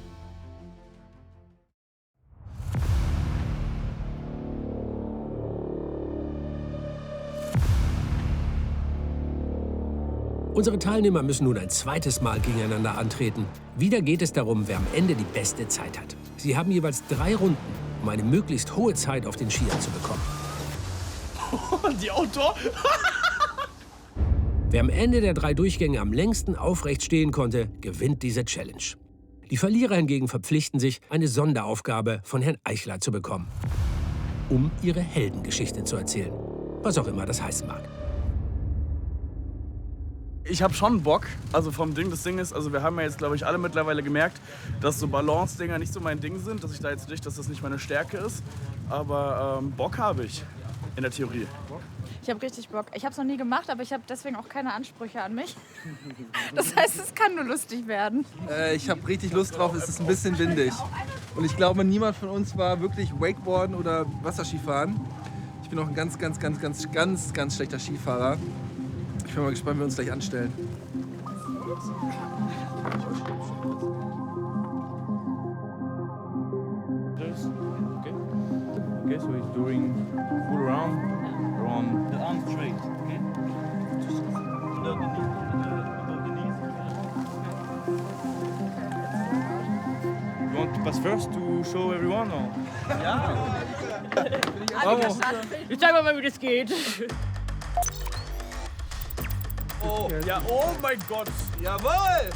Unsere Teilnehmer müssen nun ein zweites Mal gegeneinander antreten. Wieder geht es darum, wer am Ende die beste Zeit hat. Sie haben jeweils 3 Runden, um eine möglichst hohe Zeit auf den Skiern zu bekommen. Die Autor? Wer am Ende der 3 Durchgänge am längsten aufrecht stehen konnte, gewinnt diese Challenge. Die Verlierer hingegen verpflichten sich, eine Sonderaufgabe von Herrn Eichler zu bekommen, um ihre Heldengeschichte zu erzählen. Was auch immer das heißen mag. Ich habe schon Bock, also vom Ding. Das Ding ist, also wir haben ja jetzt, glaube ich, alle mittlerweile gemerkt, dass so Balance-Dinger nicht so mein Ding sind, dass das nicht meine Stärke ist. Aber Bock habe ich in der Theorie. Ich habe richtig Bock. Ich habe es noch nie gemacht, aber ich habe deswegen auch keine Ansprüche an mich. Das heißt, es kann nur lustig werden. Ich habe richtig Lust drauf, es ist ein bisschen windig. Und ich glaube, niemand von uns war wirklich Wakeboarden oder Wasserskifahren. Ich bin auch ein ganz schlechter Skifahrer. Ich bin mal gespannt, wie wir uns gleich anstellen. Okay, so he's doing full round from the arm straight, okay? Just under the knee, above the knees. You want to pass first to show everyone, or? Ja. Ich zeig mal, wie das geht. Oh, ja, oh mein Gott. Jawohl!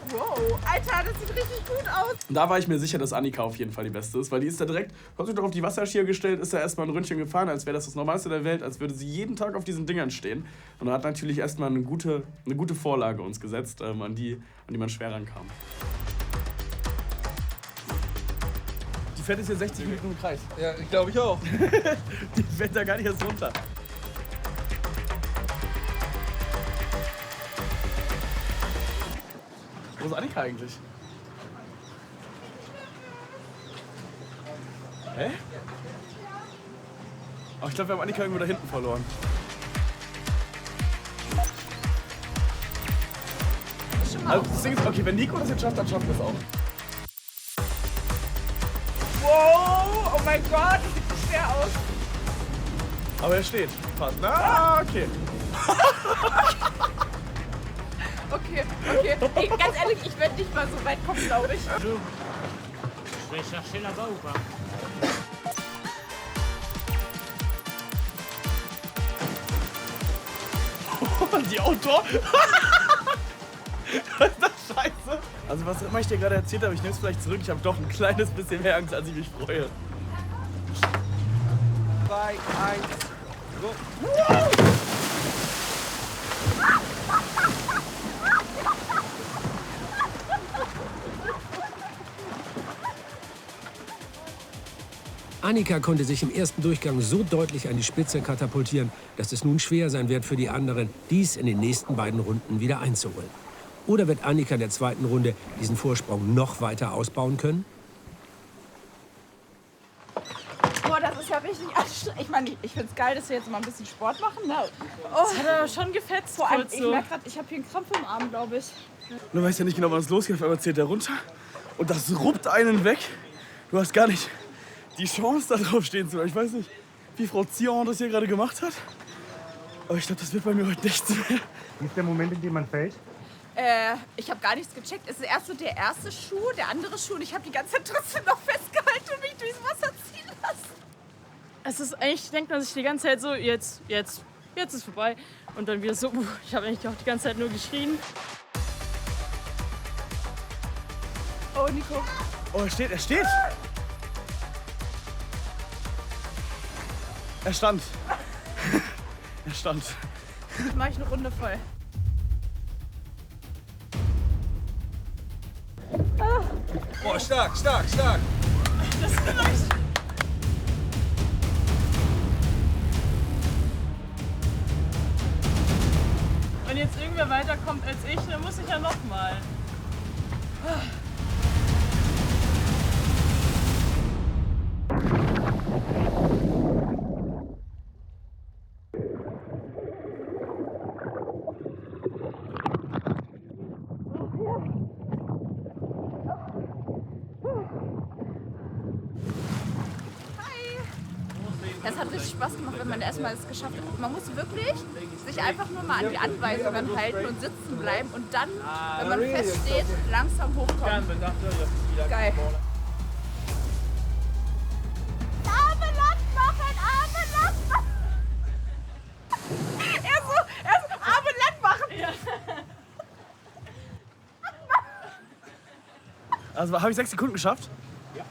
Wow, Alter, das sieht richtig gut aus. Und da war ich mir sicher, dass Annika auf jeden Fall die Beste ist, weil die ist da direkt, hat sich doch auf die Wasserskier gestellt, ist da erstmal ein Ründchen gefahren, als wäre das Normalste der Welt, als würde sie jeden Tag auf diesen Dingern stehen. Und hat natürlich erstmal eine gute Vorlage uns gesetzt, an die man schwer rankam. Die fährt jetzt hier 60 Minuten im Kreis. Ja, glaube ich auch. Die fährt da gar nicht erst runter. Wo ist Annika eigentlich? Hä? Oh, ich glaube, wir haben Annika irgendwo da hinten verloren. Also, das Ding ist, okay, wenn Nico das jetzt schafft, dann schaffen wir es auch. Wow, oh mein Gott, das sieht so schwer aus. Aber er steht. Fast. Na, okay. Okay. Ey, ganz ehrlich, ich werde nicht mal so weit kommen, glaube ich. Je vais chercher là-bas ou pas? Die Outdoor? Was ist das Scheiße? Also was immer ich dir gerade erzählt habe, ich nehme es vielleicht zurück. Ich habe doch ein kleines bisschen mehr Angst, als ich mich freue. 3, 1, go! Annika konnte sich im ersten Durchgang so deutlich an die Spitze katapultieren, dass es nun schwer sein wird für die anderen, dies in den nächsten beiden Runden wieder einzuholen. Oder wird Annika in der zweiten Runde diesen Vorsprung noch weiter ausbauen können? Boah, das ist ja richtig anstrengend. Ich meine, ich finde es geil, dass wir jetzt mal ein bisschen Sport machen. Ne? Das hat er schon gefetzt. Vor allem, kurz ich so. merke gerade, ich habe hier einen Krampf im Arm, glaube ich. Du weißt ja nicht genau, was losgeht. Auf einmal zählt der runter und das ruppt einen weg. Du hast gar nicht die Chance, da drauf stehen zu bleiben. Ich weiß nicht, wie Frau Zion das hier gerade gemacht hat. Aber ich glaube, das wird bei mir heute nichts mehr. Wie ist der Moment, in dem man fällt? Ich habe gar nichts gecheckt. Es ist erst so der erste Schuh, der andere Schuh. Und ich habe die ganze Zeit trotzdem noch festgehalten und mich durchs Wasser ziehen lassen. Es ist eigentlich, denkt man sich die ganze Zeit so, jetzt ist vorbei. Und dann wieder so, ich habe eigentlich auch die ganze Zeit nur geschrien. Oh, Nico. Oh, er steht. Er stand. Er stand. Jetzt mache ich eine Runde voll. Boah, stark! Das reicht. Wenn jetzt irgendwer weiterkommt als ich, dann muss ich ja noch mal. Es hat richtig Spaß gemacht, wenn man erstmal es geschafft hat. Man muss wirklich sich einfach nur mal an die Anweisungen halten und sitzen bleiben und dann, wenn man feststeht, langsam hochkommen. Geil. Arme Land machen, Arme Land machen! Er so, Arme Land machen! Ja. Also habe ich 6 Sekunden geschafft? Ja,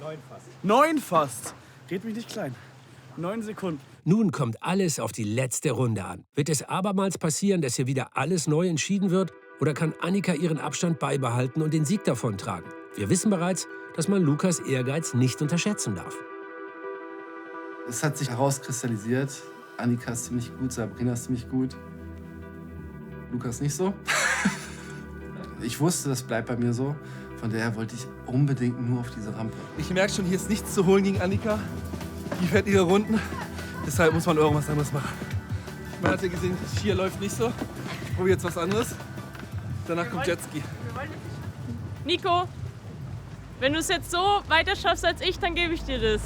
9 fast. 9 fast. Red mich nicht klein. 9 Sekunden. Nun kommt alles auf die letzte Runde an. Wird es abermals passieren, dass hier wieder alles neu entschieden wird? Oder kann Annika ihren Abstand beibehalten und den Sieg davontragen? Wir wissen bereits, dass man Lukas Ehrgeiz nicht unterschätzen darf. Es hat sich herauskristallisiert. Annika ist ziemlich gut, Sabrina ist ziemlich gut. Lukas nicht so. Ich wusste, das bleibt bei mir so. Von daher wollte ich unbedingt nur auf diese Rampe. Ich merke schon, hier ist nichts zu holen gegen Annika. Die fährt ihre Runden. Deshalb muss man irgendwas anderes machen. Man hat ja gesehen, Skier läuft nicht so. Ich probiere jetzt was anderes. Danach kommt Jetski. Nico, wenn du es jetzt so weiter schaffst als ich, dann gebe ich dir das.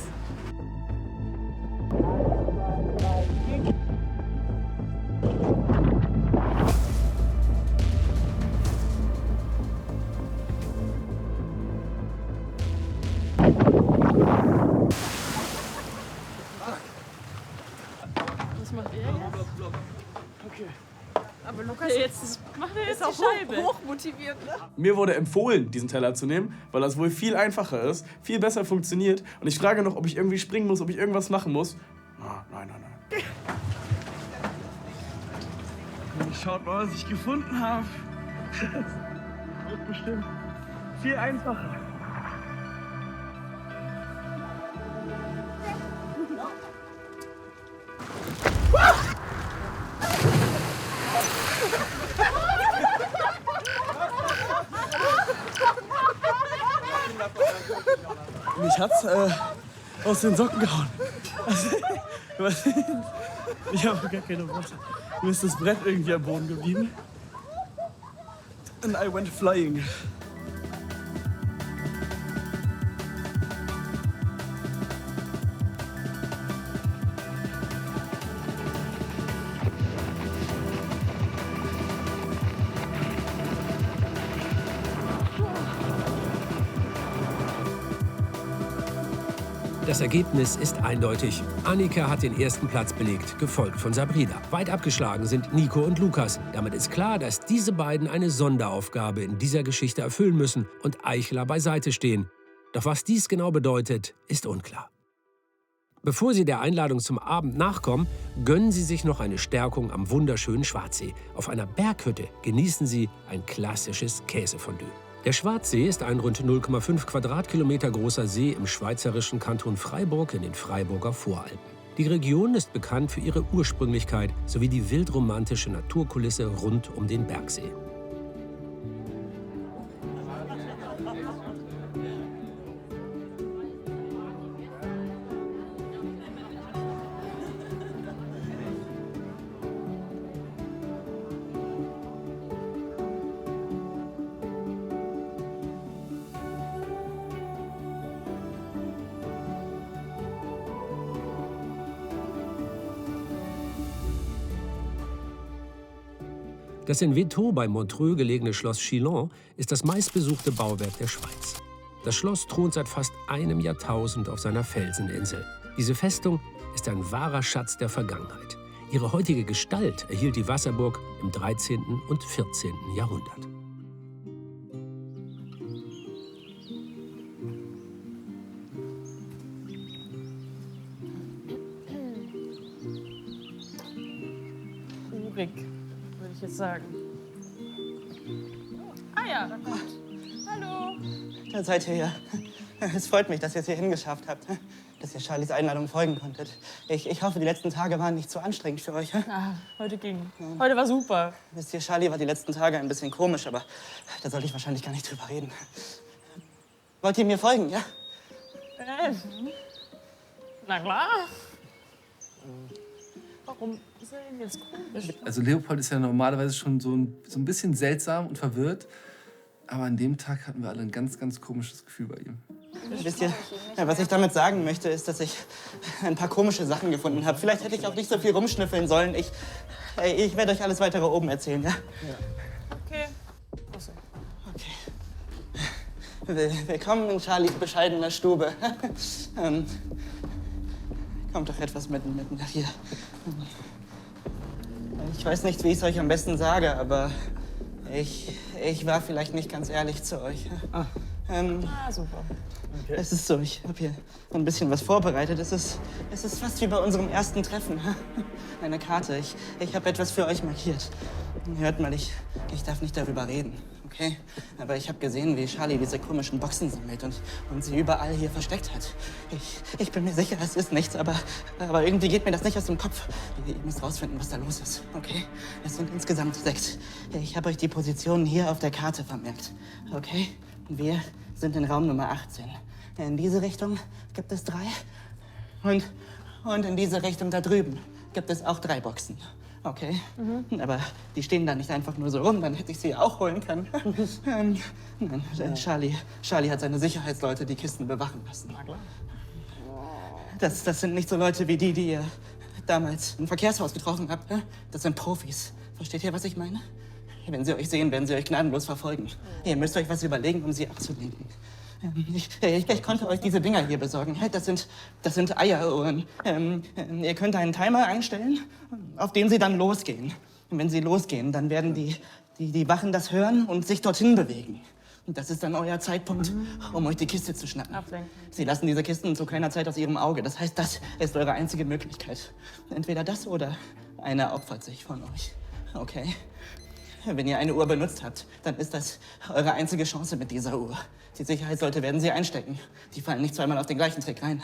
Was macht er jetzt? Okay. Aber Lukas, Jetzt macht er jetzt ist die auch Scheibe. hochmotiviert, ne? Mir wurde empfohlen, diesen Teller zu nehmen, weil das wohl viel einfacher ist, viel besser funktioniert. Und ich frage noch, ob ich irgendwie springen muss, ob ich irgendwas machen muss. Nein. Schaut mal, was ich gefunden habe. Das wird bestimmt viel einfacher. Mich hat's aus den Socken gehauen. Ich habe gar keine Worte. Mir ist das Brett irgendwie am Boden geblieben. And I went flying. Das Ergebnis ist eindeutig. Annika hat den ersten Platz belegt, gefolgt von Sabrina. Weit abgeschlagen sind Nico und Lukas. Damit ist klar, dass diese beiden eine Sonderaufgabe in dieser Geschichte erfüllen müssen und Eichler beiseite stehen. Doch was dies genau bedeutet, ist unklar. Bevor sie der Einladung zum Abend nachkommen, gönnen sie sich noch eine Stärkung am wunderschönen Schwarzsee. Auf einer Berghütte genießen sie ein klassisches Käsefondue. Der Schwarzsee ist ein rund 0,5 Quadratkilometer großer See im schweizerischen Kanton Freiburg in den Freiburger Voralpen. Die Region ist bekannt für ihre Ursprünglichkeit sowie die wildromantische Naturkulisse rund um den Bergsee. Das in Véthaux bei Montreux gelegene Schloss Chillon ist das meistbesuchte Bauwerk der Schweiz. Das Schloss thront seit fast einem Jahrtausend auf seiner Felseninsel. Diese Festung ist ein wahrer Schatz der Vergangenheit. Ihre heutige Gestalt erhielt die Wasserburg im 13. und 14. Jahrhundert. Urig, würde ich jetzt sagen. Ah ja, da kommt. Hallo. Da seid ihr ja. Es freut mich, dass ihr es hierhin geschafft habt, dass ihr Charlies Einladung folgen konntet. Ich hoffe, die letzten Tage waren nicht zu anstrengend für euch. Ah, heute ging. Heute war super. Wisst ihr, Charlie war die letzten Tage ein bisschen komisch, aber da sollte ich wahrscheinlich gar nicht drüber reden. Wollt ihr mir folgen, ja? Na klar. Warum ist er denn jetzt komisch? Also Leopold ist ja normalerweise schon so ein bisschen seltsam und verwirrt. Aber an dem Tag hatten wir alle ein ganz, ganz komisches Gefühl bei ihm. Wisst ihr, was ich damit sagen möchte, ist, dass ich ein paar komische Sachen gefunden habe. Vielleicht hätte ich auch nicht so viel rumschnüffeln sollen. Ich werde euch alles Weitere oben erzählen, ja? Okay. Willkommen in Charlies bescheidener Stube. Kommt doch etwas mit nach hier. Ich weiß nicht, wie ich es euch am besten sage, aber ich war vielleicht nicht ganz ehrlich zu euch. Super. Okay. Es ist so, ich habe hier ein bisschen was vorbereitet. Es ist fast wie bei unserem ersten Treffen. Eine Karte. Ich habe etwas für euch markiert. Hört mal, ich darf nicht darüber reden, okay? Aber ich habe gesehen, wie Charlie diese komischen Boxen sammelt und sie überall hier versteckt hat. Ich bin mir sicher, es ist nichts, aber irgendwie geht mir das nicht aus dem Kopf. Ihr müsst rausfinden, was da los ist, okay? Es sind insgesamt 6. Ich habe euch die Positionen hier auf der Karte vermerkt, okay? Wir sind in Raum Nummer 18. In diese Richtung gibt es 3. Und in diese Richtung da drüben gibt es auch 3 Boxen. Okay? Aber die stehen da nicht einfach nur so rum, dann hätte ich sie auch holen können. Nein, Charlie hat seine Sicherheitsleute die Kisten bewachen lassen. Das sind nicht so Leute wie die ihr damals im Verkehrshaus getroffen habt. Das sind Profis. Versteht ihr, was ich meine? Wenn sie euch sehen, werden sie euch gnadenlos verfolgen. Ihr müsst euch was überlegen, um sie abzulenken. Ich konnte euch diese Dinger hier besorgen. Das sind Eieruhren. Ihr könnt einen Timer einstellen, auf den sie dann losgehen. Und wenn sie losgehen, dann werden die Wachen das hören und sich dorthin bewegen. Und das ist dann euer Zeitpunkt, um euch die Kiste zu schnappen. Ablenken. Sie lassen diese Kisten zu keiner Zeit aus ihrem Auge. Das heißt, das ist eure einzige Möglichkeit. Entweder das oder einer opfert sich von euch. Okay? Wenn ihr eine Uhr benutzt habt, dann ist das eure einzige Chance mit dieser Uhr. Die Sicherheitsleute werden sie einstecken. Die fallen nicht zweimal auf den gleichen Trick rein.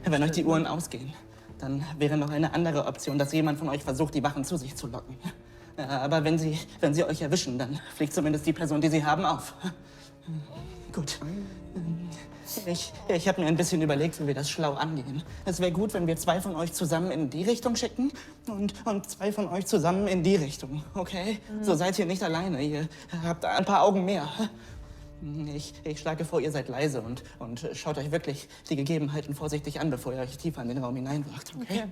Wenn euch die Uhren ausgehen, dann wäre noch eine andere Option, dass jemand von euch versucht, die Wachen zu sich zu locken. Aber wenn sie euch erwischen, dann fliegt zumindest die Person, die sie haben, auf. Gut. Ich habe mir ein bisschen überlegt, wie wir das schlau angehen. Es wäre gut, wenn wir 2 von euch zusammen in die Richtung schicken und 2 von euch zusammen in die Richtung, okay? So seid ihr nicht alleine, ihr habt ein paar Augen mehr. Ich schlage vor, ihr seid leise und schaut euch wirklich die Gegebenheiten vorsichtig an, bevor ihr euch tiefer in den Raum hineinwagt, okay?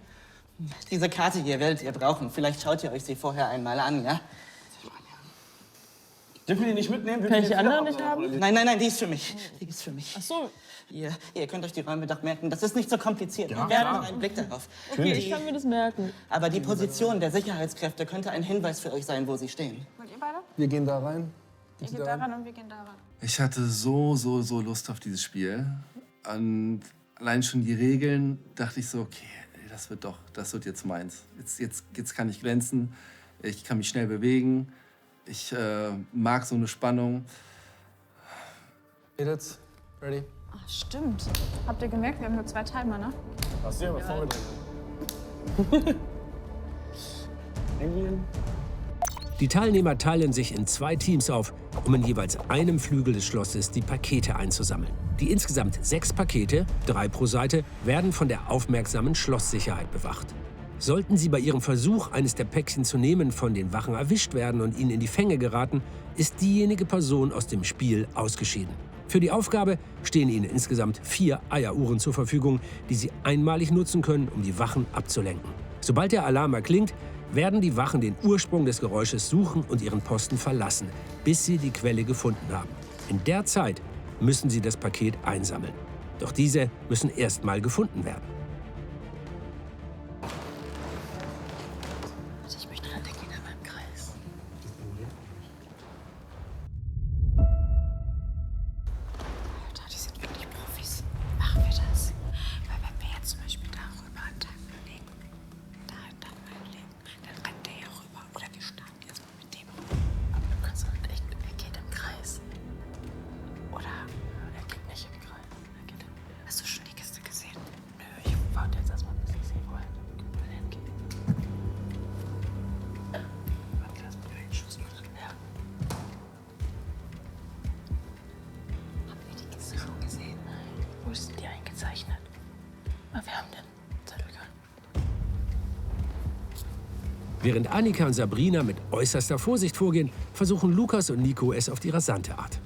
Diese Karte hier werdet ihr brauchen. Vielleicht schaut ihr euch sie vorher einmal an, ja? Dürfen wir die nicht mitnehmen? Kann ich die andere nicht haben? Nein, die ist für mich. Die ist für mich. Ach so. Ihr könnt euch die Räume doch merken. Das ist nicht so kompliziert. Ja, Wir haben einen Blick darauf. Okay, ich kann mir das merken. Aber die Position der Sicherheitskräfte könnte ein Hinweis für euch sein, wo sie stehen. Wollt ihr beide? Wir gehen da rein. Ihr geht da ran und wir gehen da ran. Ich hatte so Lust auf dieses Spiel. Und allein schon die Regeln dachte ich so, okay, das wird jetzt meins. Jetzt kann ich glänzen, ich kann mich schnell bewegen. Ich mag so eine Spannung. Edith, ready? Ach, stimmt. Habt ihr gemerkt, wir haben nur 2 Timer, ne? Hast du aber vorgedreht. Die Teilnehmer teilen sich in 2 Teams auf, um in jeweils einem Flügel des Schlosses die Pakete einzusammeln. Die insgesamt 6 Pakete, 3 pro Seite, werden von der aufmerksamen Schlosssicherheit bewacht. Sollten sie bei ihrem Versuch, eines der Päckchen zu nehmen, von den Wachen erwischt werden und ihnen in die Fänge geraten, ist diejenige Person aus dem Spiel ausgeschieden. Für die Aufgabe stehen ihnen insgesamt 4 Eieruhren zur Verfügung, die sie einmalig nutzen können, um die Wachen abzulenken. Sobald der Alarm erklingt, werden die Wachen den Ursprung des Geräusches suchen und ihren Posten verlassen, bis sie die Quelle gefunden haben. In der Zeit müssen sie das Paket einsammeln. Doch diese müssen erst mal gefunden werden. Ich möchte an der Kinder in meinem Kreis. Alter, die sind wirklich Profis. Machen wir das? Weil wenn wir jetzt zum Beispiel darüber einen Timer legen, dann reinlegen, dann rennt der ja rüber. Oder wir starten jetzt mal mit dem. Aber du kannst doch echt, er geht im Kreis. Oder er geht nicht im Kreis. Hast du schon die Kiste gesehen? Nö, ich warte jetzt erstmal, bis ich sie vorher hingehe. Warte, lass mal einen Schuss machen. Ja. Habt ihr die Kiste schon gesehen? Nein. Wo ist die eingezeichnet? Aber wir haben den Zettel gehabt. Während Annika und Sabrina mit äußerster Vorsicht vorgehen, versuchen Lukas und Nico es auf die rasante Art.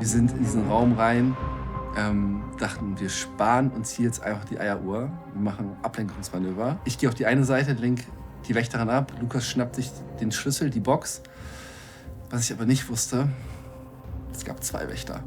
Wir sind in diesen Raum rein, dachten, wir sparen uns hier jetzt einfach die Eieruhr. Wir machen Ablenkungsmanöver. Ich gehe auf die eine Seite, lenke die Wächterin ab. Lukas schnappt sich den Schlüssel, die Box. Was ich aber nicht wusste, es gab 2 Wächter.